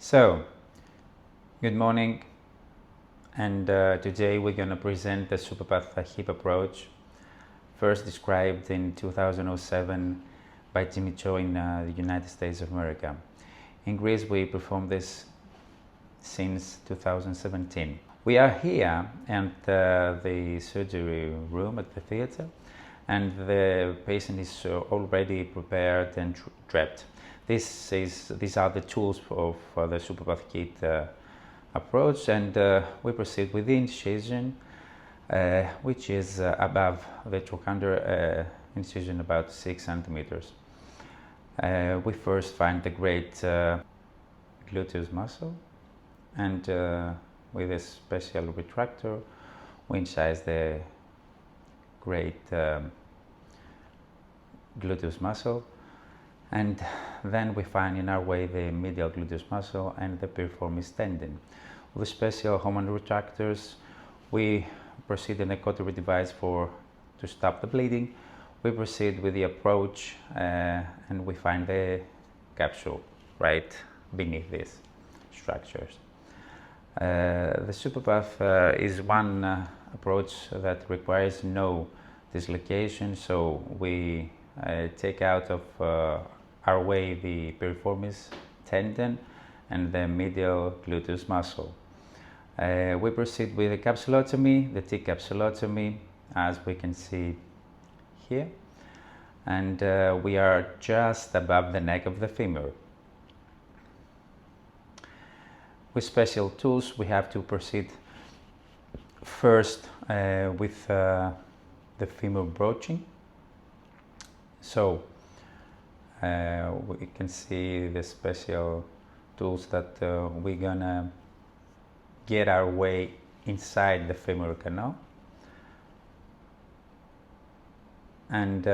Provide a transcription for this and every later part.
So, good morning, and today we're going to present the SuperPATH hip approach, first described in 2007 by Jimmy Cho in the United States of America. In Greece, we performed this since 2017. We are here at the surgery room at the theater, and the patient is already prepared and draped. These are the tools for the SuperPATH kit approach, and we proceed with the incision, which is above the trochanter, incision about 6 centimeters. We first find the great gluteus muscle, and with a special retractor we incise the great gluteus muscle, and then we find in our way the medial gluteus muscle and the piriformis tendon. With special Hohmann retractors, we proceed in a cautery device to stop the bleeding. We proceed with the approach and we find the capsule right beneath these structures. The SuperPATH is one approach that requires no dislocation, so we take out of our way the piriformis tendon and the medial gluteus muscle. We proceed with the capsulotomy, the T capsulotomy, as we can see here, and we are just above the neck of the femur. With special tools, we have to proceed first with the femur broaching. So we can see the special tools that we're gonna get our way inside the femoral canal, and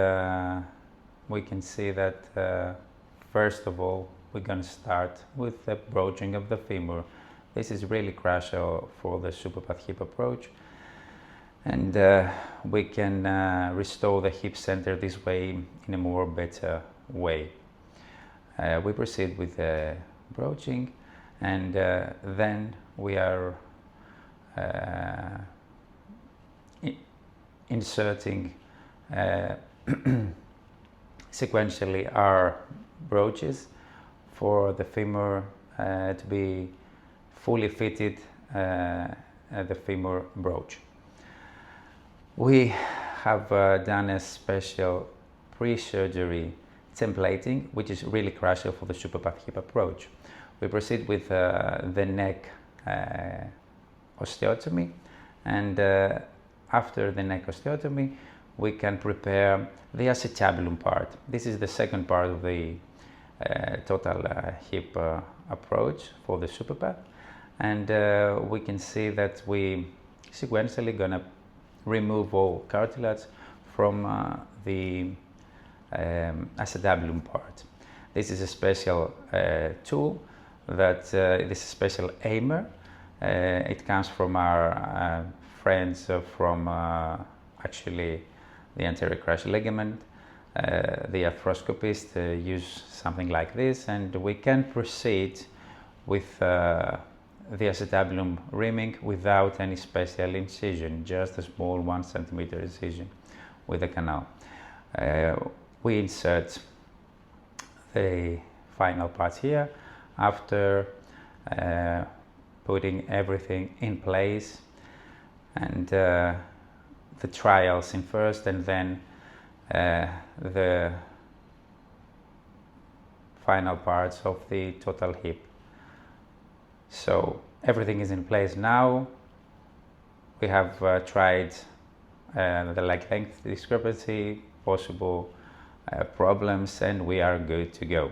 we can see that first of all we're gonna start with the broaching of the femur. This is really crucial for the SuperPATH hip approach, and we can restore the hip center this way in a more better way. We proceed with the broaching, and then we are inserting sequentially our broaches for the femur to be fully fitted at the femur broach. We have done a special pre-surgery templating, which is really crucial for the SuperPATH hip approach. We proceed with the neck osteotomy, and after the neck osteotomy we can prepare the acetabulum part. This is the second part of the total hip approach for the SuperPATH, and we can see that we sequentially gonna remove all cartilage from the acetabulum part. This is a special tool that this is a special aimer. It comes from our friends from actually the anterior crush ligament. The arthroscopists use something like this, and we can proceed with the acetabulum rimming without any special incision, just a small 1 centimeter incision with the canal. We insert the final part here after putting everything in place, and the trials in first, and then the final parts of the total hip. So everything is in place now. We have tried the leg length discrepancy, possible problems, and we are good to go.